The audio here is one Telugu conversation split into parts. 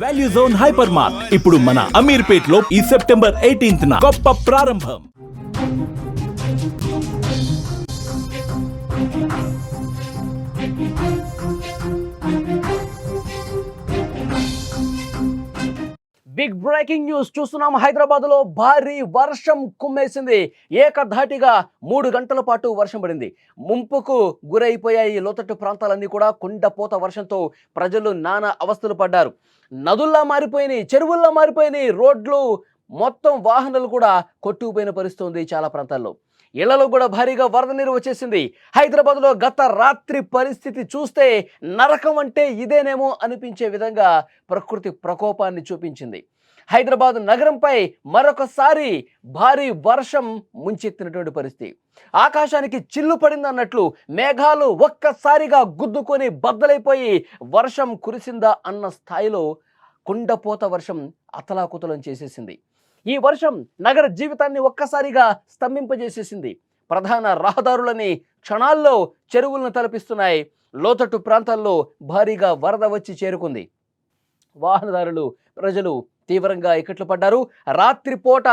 వాల్యూ జోన్ హైపర్ మార్ట్ ఇప్పుడు మన అమీర్పేట్ లో ఈ సెప్టెంబర్ 18న గొప్ప ప్రారంభం. బిగ్ బ్రేకింగ్ న్యూస్ చూస్తున్నాం. హైదరాబాద్ లో భారీ వర్షం కుమ్మేసింది. ఏకధాటిగా 3 గంటల పాటు వర్షం పడింది. ముంపుకు గురైపోయాయి లోతట్టు ప్రాంతాలన్నీ కూడా. కుండపోత వర్షంతో ప్రజలు నానా అవస్థలు పడ్డారు. నదుల్లా మారిపోయినాయి, చెరువుల్లా మారిపోయినాయి. రోడ్లు మొత్తం వాహనాలు కూడా కొట్టుకుపోయిన పరిస్థితి ఉంది చాలా ప్రాంతాల్లో. ఇళ్లలో కూడా భారీగా వరద నీరు వచ్చేసింది. హైదరాబాద్లో గత రాత్రి పరిస్థితి చూస్తే నరకం అంటే ఇదేనేమో అనిపించే విధంగా ప్రకృతి ప్రకోపాన్ని చూపించింది. హైదరాబాద్ నగరంపై మరొకసారి భారీ వర్షం ముంచెత్తినటువంటి పరిస్థితి. ఆకాశానికి చిల్లు పడింది అన్నట్లు మేఘాలు ఒక్కసారిగా గుద్దుకొని బద్దలైపోయి వర్షం కురిసిందా అన్న స్థాయిలో కుండపోత వర్షం అతలాకుతలం చేసేసింది. ఈ వర్షం నగర జీవితాన్ని ఒక్కసారిగా స్తంభింపజేసేసింది. ప్రధాన రహదారులని క్షణాల్లో చెరువులను తలపిస్తున్నాయి. లోతట్టు ప్రాంతాల్లో భారీగా వరద వచ్చి చేరుకుంది. వాహనదారులు, ప్రజలు తీవ్రంగా ఇక్కట్లు పడ్డారు. రాత్రిపూట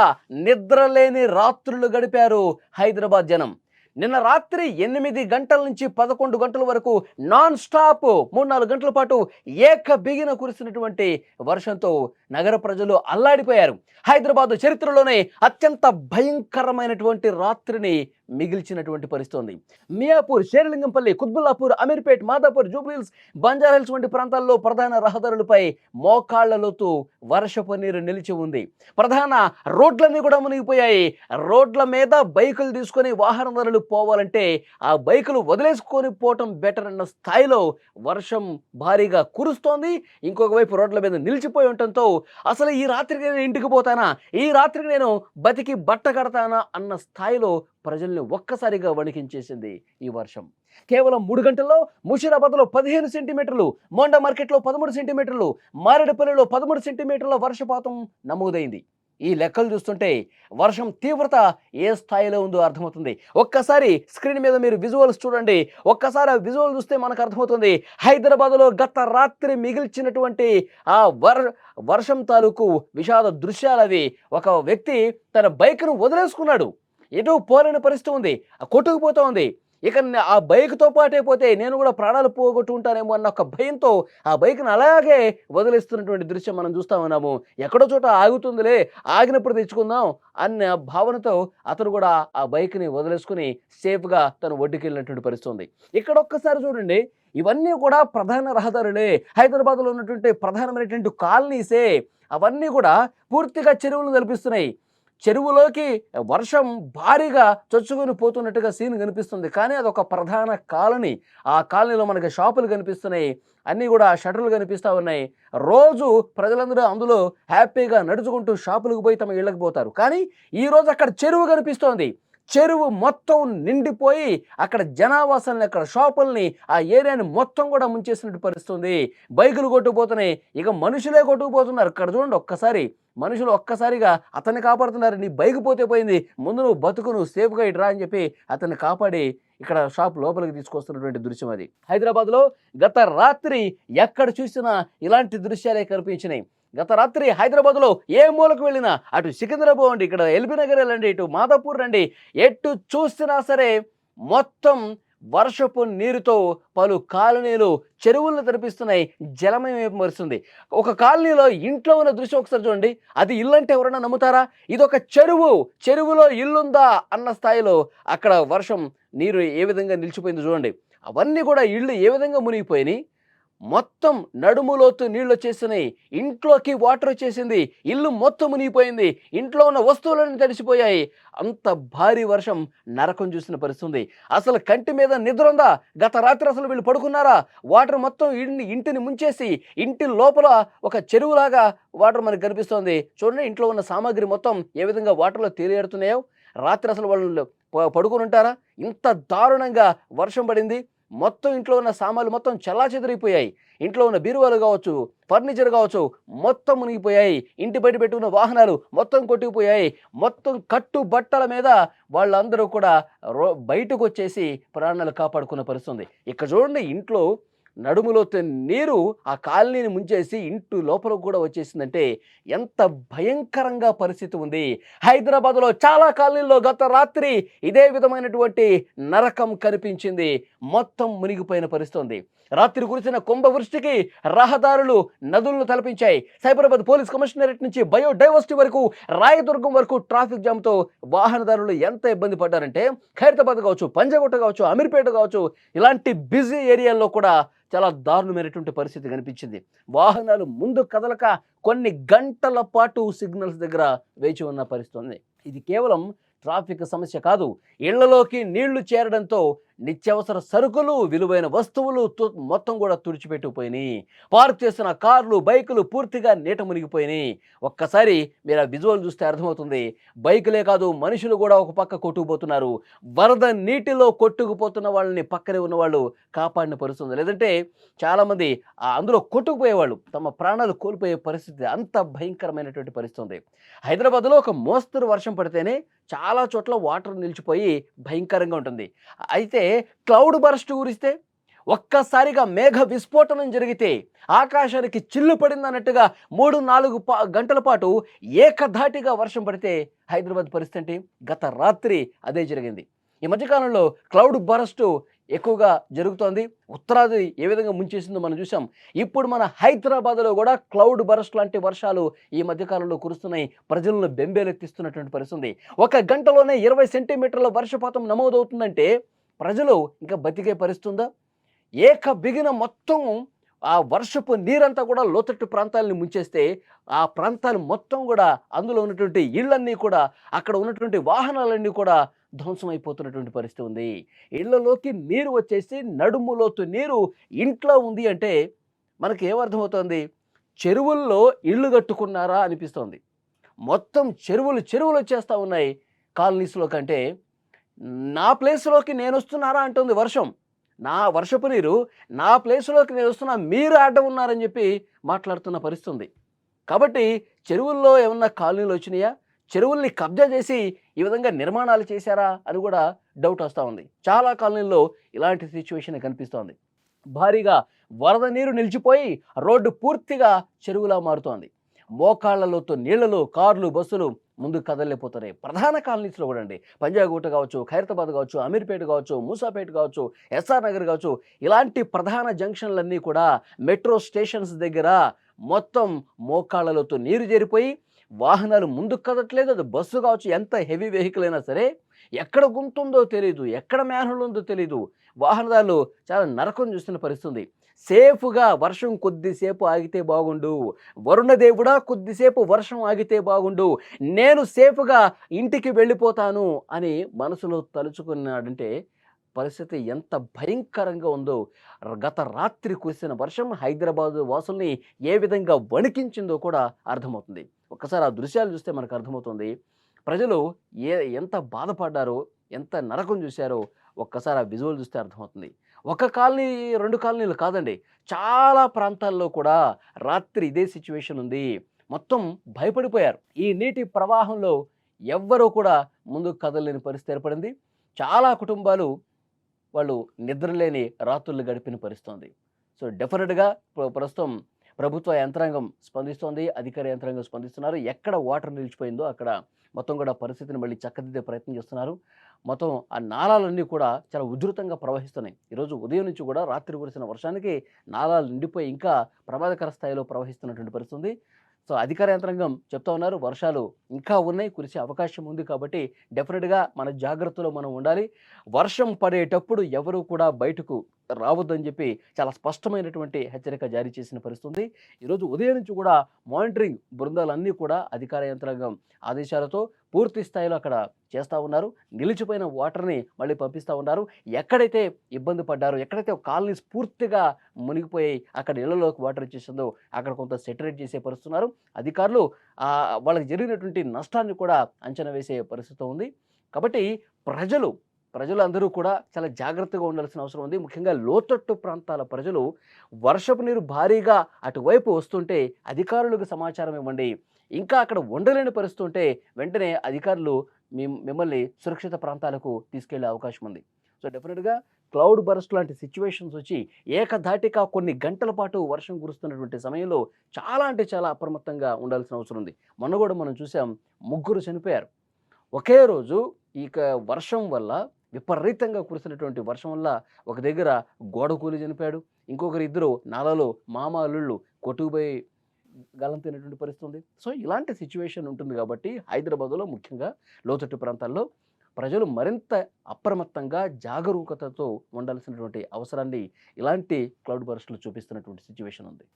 నిద్రలేని రాత్రులు గడిపారు హైదరాబాద్ జనం. నిన్న రాత్రి 8 గంటల నుంచి 11 గంటల వరకు నాన్ స్టాప్ 3-4 గంటల పాటు బిగిన కురిసినటువంటి వర్షంతో నగర ప్రజలు అల్లాడిపోయారు. హైదరాబాద్ చరిత్రలోనే అత్యంత భయంకరమైనటువంటి రాత్రిని మిగిల్చినటువంటి పరిస్థితి ఉంది. మియాపూర్, షేర్లింగంపల్లి, కుత్బుల్లాపూర్, అమీర్పేట్, మాదాపూర్, జూబ్లీహిల్స్, బంజారాహిల్స్ వంటి ప్రాంతాల్లో ప్రధాన రహదారులపై మోకాళ్ల లోతు వర్షపు నీరు నిలిచి ఉంది. ప్రధాన రోడ్లన్నీ కూడా మునిగిపోయాయి. రోడ్ల మీద బైకులు తీసుకొని వాహనదారులు పోవాలంటే ఆ బైకులు వదిలేసుకొని పోవటం బెటర్ అన్న స్థాయిలో వర్షం భారీగా కురుస్తోంది. ఇంకొక వైపు రోడ్ల మీద నిలిచిపోయి ఉండటంతో అసలు ఈ రాత్రికి నేను ఇంటికి పోతానా, ఈ రాత్రికి నేను బతికి బట్ట కడతానా అన్న స్థాయిలో ప్రజల్ని ఒక్కసారిగా వణికించేసింది ఈ వర్షం. కేవలం 3 గంటల్లో ముషీరాబాద్లో 15 సెంటీమీటర్లు, మోండా మార్కెట్లో 13 సెంటీమీటర్లు, మారేడుపల్లిలో 13 సెంటీమీటర్ల వర్షపాతం నమోదైంది. ఈ లెక్కలు చూస్తుంటే వర్షం తీవ్రత ఏ స్థాయిలో ఉందో అర్థమవుతుంది. ఒక్కసారి స్క్రీన్ మీద మీరు విజువల్స్ చూడండి. ఒక్కసారి ఆ విజువల్ చూస్తే మనకు అర్థమవుతుంది హైదరాబాద్లో గత రాత్రి మిగిల్చినటువంటి ఆ వర్షం తాలూకు విషాద దృశ్యాలు అవి. ఒక వ్యక్తి తన బైక్ను వదిలేసుకున్నాడు. ఎటు పోలేని పరిస్థితి ఉంది, కొట్టుకుపోతూ ఉంది. ఇక ఆ బైక్తో పాటే పోతే నేను కూడా ప్రాణాలు పోగొట్టుకుంటానేమో అన్న ఒక భయంతో ఆ బైక్ను అలాగే వదిలేస్తున్నటువంటి దృశ్యం మనం చూస్తూ ఉన్నాము. ఎక్కడో చోట ఆగుతుందిలే, ఆగినప్పుడు తెచ్చుకుందాం అన్న భావనతో అతను కూడా ఆ బైక్ని వదిలేసుకుని సేఫ్గా తను ఒడ్డుకి వెళ్ళినటువంటి పరిస్థితి ఉంది. ఇక్కడ ఒక్కసారి చూడండి, ఇవన్నీ కూడా ప్రధాన రహదారులే. హైదరాబాద్లో ఉన్నటువంటి ప్రధానమైనటువంటి కాలనీసే. అవన్నీ కూడా పూర్తిగా చెరువులు కల్పిస్తున్నాయి. చెరువులోకి వర్షం భారీగా చొచ్చుకొని పోతున్నట్టుగా సీన్ కనిపిస్తుంది. కానీ అదొక ప్రధాన కాలనీ. ఆ కాలనీలో మనకి షాపులు కనిపిస్తున్నాయి, అన్నీ కూడా షటర్లు కనిపిస్తూ ఉన్నాయి. రోజు ప్రజలందరూ అందులో హ్యాపీగా నడుచుకుంటూ షాపులకు పోయి తమ ఇళ్ళకి పోతారు. కానీ ఈరోజు అక్కడ చెరువు కనిపిస్తోంది. చెరువు మొత్తం నిండిపోయి అక్కడ జనావాసాలని, అక్కడ షాపుల్ని, ఆ ఏరియాని మొత్తం కూడా ముంచేసినట్టు పరిస్థితుంది. బైకులు కొట్టుకుపోతున్నాయి, ఇక మనుషులే కొట్టుకుపోతున్నారు. ఇక్కడ చూడండి, ఒక్కసారి మనుషులు ఒక్కసారిగా అతన్ని కాపాడుతున్నారు. నీ బైక్ పోతే పోయింది, ముందు నువ్వు బతుకు, నువ్వు సేఫ్గా ఇటు రా అని చెప్పి అతన్ని కాపాడి ఇక్కడ షాప్ లోపలికి తీసుకొస్తున్నటువంటి దృశ్యం అది. హైదరాబాద్లో గత రాత్రి ఎక్కడ చూసినా ఇలాంటి దృశ్యాలే కనిపించినాయి. గత రాత్రి హైదరాబాద్లో ఏ మూలకు వెళ్ళినా, అటు సికింద్రాబాద్ అండి, ఇక్కడ ఎల్బీ నగర్ వెళ్ళండి, ఇటు మాదాపూర్ రండి, ఎటు చూసినా సరే మొత్తం వర్షపు నీరుతో పలు కాలనీలు చెరువులను తెరిపిస్తున్నాయి. జలమయం మరుస్తుంది. ఒక కాలనీలో ఇంట్లో ఉన్న దృశ్యం ఒకసారి చూడండి. అది ఇల్లంటే ఎవరైనా నమ్ముతారా? ఇదొక చెరువు, చెరువులో ఇల్లుందా అన్న స్థాయిలో అక్కడ వర్షం నీరు ఏ విధంగా నిలిచిపోయిందో చూడండి. అవన్నీ కూడా ఇళ్ళు ఏ విధంగా మునిగిపోయినాయి. మొత్తం నడుములోతు నీళ్ళు వచ్చేసినాయి. ఇంట్లోకి వాటర్ వచ్చేసింది. ఇల్లు మొత్తం మునిగిపోయింది. ఇంట్లో ఉన్న వస్తువులన్నీ తడిసిపోయాయి. అంత భారీ వర్షం నరకం చూసిన పరిస్థితుంది. అసలు కంటి మీద నిద్ర ఉందా? గత రాత్రి అసలు వీళ్ళు పడుకున్నారా? వాటర్ మొత్తం ఇంటిని ముంచేసి ఇంటి లోపల ఒక చెరువులాగా వాటర్ మనకు కనిపిస్తోంది. చూడండి, ఇంట్లో ఉన్న సామాగ్రి మొత్తం ఏ విధంగా వాటర్లో తేలియాడుతున్నాయో. రాత్రి అసలు వాళ్ళు పడుకుని ఉంటారా? ఇంత దారుణంగా వర్షం పడింది. మొత్తం ఇంట్లో ఉన్న సామాన్లు మొత్తం చెల్లాచెదిరిపోయాయి. ఇంట్లో ఉన్న బీరువాలు కావచ్చు, ఫర్నిచర్ కావచ్చు, మొత్తం మునిగిపోయాయి. ఇంటి బయట పెట్టుకున్న వాహనాలు మొత్తం కొట్టుకుపోయాయి. మొత్తం కట్టు బట్టల మీద వాళ్ళందరూ కూడా బయటకు వచ్చేసి ప్రాణాలు కాపాడుకున్న పరిస్థితి ఉంది. ఇక్కడ చూడండి, ఇంట్లో నడుములోతు నీరు ఆ కాలనీని ముంచేసి ఇంటి లోపలకు కూడా వచ్చేసిందంటే ఎంత భయంకరంగా పరిస్థితి ఉంది. హైదరాబాద్లో చాలా కాలనీల్లో గత రాత్రి ఇదే విధమైనటువంటి నరకం కనిపించింది. మొత్తం మునిగిపోయిన పరిస్థితి ఉంది. రాత్రి కురిసిన కుంభవృష్టికి రహదారులు నదులను తలపించాయి. సైబరాబాద్ పోలీస్ కమిషనరేట్ నుంచి బయోడైవర్సిటీ వరకు రాయదుర్గం వరకు ట్రాఫిక్ జామ్తో వాహనదారులు ఎంత ఇబ్బంది పడ్డారంటే ఖైరతాబాద్ కావచ్చు, పంజాగుట్ట కావచ్చు, అమీర్పేట కావచ్చు, ఇలాంటి బిజీ ఏరియాల్లో కూడా చాలా దారుణమైనటువంటి పరిస్థితి కనిపించింది. వాహనాలు ముందు కదలక కొన్ని గంటల పాటు సిగ్నల్స్ దగ్గర వేచి ఉన్న పరిస్థితి ఉంది. ఇది కేవలం ట్రాఫిక్ సమస్య కాదు, ఇళ్లలోకి నీళ్లు చేరడంతో నిత్యావసర సరుకులు, విలువైన వస్తువులు మొత్తం కూడా తుడిచిపెట్టుకుపోయినాయి. పార్క్ చేసిన కార్లు, బైకులు పూర్తిగా నీట మునిగిపోయినాయి. ఒక్కసారి మీరు ఆ విజువల్ చూస్తే అర్థమవుతుంది. బైకులే కాదు, మనుషులు కూడా ఒక పక్క కొట్టుకుపోతున్నారు. వరద నీటిలో కొట్టుకుపోతున్న వాళ్ళని పక్కనే ఉన్న వాళ్ళు కాపాడిన పరిస్థితి. లేదంటే చాలామంది అందులో కొట్టుకుపోయేవాళ్ళు తమ ప్రాణాలు కోల్పోయే పరిస్థితి. అంత భయంకరమైనటువంటి పరిస్థితి ఉంది. హైదరాబాద్లో ఒక మోస్తరు వర్షం పడితేనే చాలా చోట్ల వాటర్ నిలిచిపోయి భయంకరంగా ఉంటుంది. అయితే క్లౌడ్ బర్స్ట్ కురిస్తే, ఒక్కసారిగా మేఘ విస్ఫోటనం జరిగితే, ఆకాశానికి చిల్లు పడింది అన్నట్టుగా 3-4 గంటల పాటు ఏకధాటిగా వర్షం పడితే హైదరాబాద్ పరిస్థితి ఏంటి? గత రాత్రి అదే జరిగింది. ఈ మధ్యకాలంలో క్లౌడ్ బర్స్ట్ ఎక్కువగా జరుగుతోంది. ఉత్తరాది ఏ విధంగా ముంచేసిందో మనం చూసాం. ఇప్పుడు మన హైదరాబాద్లో కూడా క్లౌడ్ బర్స్ట్ లాంటి వర్షాలు ఈ మధ్యకాలంలో కురుస్తున్నాయి. ప్రజలను బెంబేలెత్తిస్తున్నటువంటి పరిస్థితి. ఒక గంటలోనే 20 సెంటీమీటర్ల వర్షపాతం నమోదవుతుందంటే ప్రజలు ఇంకా బతికే పరిస్థితుందా? బిగిన మొత్తం ఆ వర్షపు నీరంతా కూడా లోతట్టు ప్రాంతాలని ముంచేస్తే ఆ ప్రాంతాలు మొత్తం కూడా, అందులో ఉన్నటువంటి ఇళ్ళన్నీ కూడా, అక్కడ ఉన్నటువంటి వాహనాలన్నీ కూడా ధ్వంసం అయిపోతున్నటువంటి పరిస్థితి ఉంది. ఇళ్లలోకి నీరు వచ్చేసి నడుములోతు నీరు ఇంట్లో ఉంది అంటే మనకి ఏమర్థమవుతోంది? చెరువుల్లో ఇళ్ళు కట్టుకున్నారా అనిపిస్తోంది. మొత్తం చెరువులు వచ్చేస్తూ ఉన్నాయి కాలనీస్లో. కంటే నా ప్లేస్లోకి నేను వస్తున్నారా అంటుంది వర్షం. నా వర్షపు నీరు నా ప్లేస్లోకి నేను వస్తున్నా, మీరు అడ్డం ఉన్నారని చెప్పి మాట్లాడుతున్న పరిస్థితి ఉంది. కాబట్టి చెరువుల్లో ఏమన్నా కాలనీలు వచ్చినాయా? చెరువుల్ని కబ్జా చేసి ఈ విధంగా నిర్మాణాలు చేశారా అని కూడా డౌట్ వస్తూ ఉంది. చాలా కాలనీల్లో ఇలాంటి సిచ్యువేషన్ కనిపిస్తోంది. భారీగా వరద నీరు నిలిచిపోయి రోడ్డు పూర్తిగా చెరువులా మారుతోంది. మోకాళ్లలోతో నీళ్లలో కార్లు, బస్సులు ముందు కదలలేకపోతున్నాయి. ప్రధాన కాలనీస్లో కూడా అండి, పంజాగుట్ట కావచ్చు, ఖైరతాబాద్ కావచ్చు, అమీర్పేట కావచ్చు, మూసాపేట కావచ్చు, ఎస్ఆర్ నగర్ కావచ్చు, ఇలాంటి ప్రధాన జంక్షన్లన్నీ కూడా మెట్రో స్టేషన్స్ దగ్గర మొత్తం మోకాళ్లలోతో నీరు చేరిపోయి వాహనాలు ముందుకు కదట్లేదు. అది బస్సు కావచ్చు, ఎంత హెవీ వెహికల్ అయినా సరే ఎక్కడ గుంతుందో తెలియదు, ఎక్కడ మ్యాన్హోల్ ఉందో తెలియదు. వాహనదారులు చాలా నరకం చూస్తున్న పరిస్థితి. సేఫ్గా వర్షం కొద్దిసేపు ఆగితే బాగుండు, వరుణదేవుడా కొద్దిసేపు వర్షం ఆగితే బాగుండు, నేను సేఫ్గా ఇంటికి వెళ్ళిపోతాను అని మనసులో తలుచుకున్నాడంటే పరిస్థితి ఎంత భయంకరంగా ఉందో. గత రాత్రి కురిసిన వర్షం హైదరాబాద్ వాసుల్ని ఏ విధంగా వణికించిందో కూడా అర్థమవుతుంది. ఒక్కసారి ఆ దృశ్యాలు చూస్తే మనకు అర్థమవుతుంది ప్రజలు ఎంత బాధపడ్డారో, ఎంత నరకం చూశారో. ఒక్కసారి ఆ విజువల్ చూస్తే అర్థమవుతుంది. ఒక కాలనీ, 2 కాలనీలు కాదండి, చాలా ప్రాంతాల్లో కూడా రాత్రి ఇదే సిచ్యువేషన్ ఉంది. మొత్తం భయపడిపోయారు. ఈ నీటి ప్రవాహంలో ఎవ్వరూ కూడా ముందుకు కదలలేని పరిస్థితి ఏర్పడింది. చాలా కుటుంబాలు వాళ్ళు నిద్రలేని రాత్రులు గడిపిన పరిస్థితి. సో డెఫినెట్గా ప్రస్తుతం ప్రభుత్వ యంత్రాంగం స్పందిస్తోంది, అధికార యంత్రాంగం స్పందిస్తున్నారు. ఎక్కడ వాటర్ నిలిచిపోయిందో అక్కడ మొత్తం కూడా పరిస్థితిని మళ్ళీ చక్కదిద్దే ప్రయత్నం చేస్తున్నారు. మొత్తం ఆ నాలాలన్నీ కూడా చాలా ఉధృతంగా ప్రవహిస్తున్నాయి. ఈరోజు ఉదయం నుంచి కూడా రాత్రి కురిసిన వర్షానికి నాలాలు నిండిపోయి ఇంకా ప్రమాదకర స్థాయిలో ప్రవహిస్తున్నటువంటి పరిస్థితి. సో అధికార యంత్రాంగం చెప్తా ఉన్నారు, వర్షాలు ఇంకా ఉన్నాయి, కురిసే అవకాశం ఉంది. కాబట్టి డెఫినెట్గా మన జాగ్రత్తలో మనం ఉండాలి. వర్షం పడేటప్పుడు ఎవరు కూడా బయటకు రావద్దని చెప్పి చాలా స్పష్టమైనటువంటి హెచ్చరిక జారీ చేసిన పరిస్థితి. ఈరోజు ఉదయం నుంచి కూడా మానిటరింగ్ బృందాలన్నీ కూడా అధికార యంత్రాంగం ఆదేశాలతో పూర్తి స్థాయిలో అక్కడ చేస్తూ ఉన్నారు. నిలిచిపోయిన వాటర్ని మళ్ళీ పంపిస్తూ ఉన్నారు. ఎక్కడైతే ఇబ్బంది పడ్డారో, ఎక్కడైతే కాలనీస్ పూర్తిగా మునిగిపోయి అక్కడ ఇళ్లలోకి వాటర్ వచ్చేసిందో అక్కడ కొంత సెటరేట్ చేసే పరిస్తున్నారు అధికారులు. వాళ్ళకి జరిగినటువంటి నష్టాన్ని కూడా అంచనా వేసే పరిస్థితి ఉంది. కాబట్టి ప్రజలందరూ కూడా చాలా జాగ్రత్తగా ఉండాల్సిన అవసరం ఉంది. ముఖ్యంగా లోతట్టు ప్రాంతాల ప్రజలు వర్షపు నీరు భారీగా అటువైపు వస్తుంటే అధికారులకు సమాచారం ఇవ్వండి. ఇంకా అక్కడ ఉండలేని పరిస్థితి ఉంటే వెంటనే అధికారులు మిమ్మల్ని సురక్షిత ప్రాంతాలకు తీసుకెళ్లే అవకాశం ఉంది. సో డెఫినెట్గా క్లౌడ్ బరస్ట్ లాంటి సిచ్యువేషన్స్ వచ్చి ఏకధాటిగా కొన్ని గంటల పాటు వర్షం కురుస్తున్నటువంటి సమయంలో చాలా అంటే చాలా అప్రమత్తంగా ఉండాల్సిన అవసరం ఉంది. మొన్న కూడా మనం చూసాం, ముగ్గురు చనిపోయారు. ఒకే రోజు ఇక వర్షం వల్ల, విపరీతంగా కురిసినటువంటి వర్షం వల్ల ఒక దగ్గర గోడ కూలి చనిపోయాడు. ఇంకొకరు ఇద్దరు నాలలో మామ అల్లుళ్ళు కొట్టుకుపోయి గల్లంతైనటువంటి పరిస్థితి ఉంది. సో ఇలాంటి సిచ్యువేషన్ ఉంటుంది కాబట్టి హైదరాబాద్‌లో ముఖ్యంగా లోతట్టు ప్రాంతాల్లో ప్రజలు మరింత అప్రమత్తంగా, జాగరూకతతో ఉండాల్సినటువంటి అవసరాన్ని ఇలాంటి క్లౌడ్ బర్స్ట్‌లు చూపిస్తున్నటువంటి సిచ్యువేషన్ ఉంది.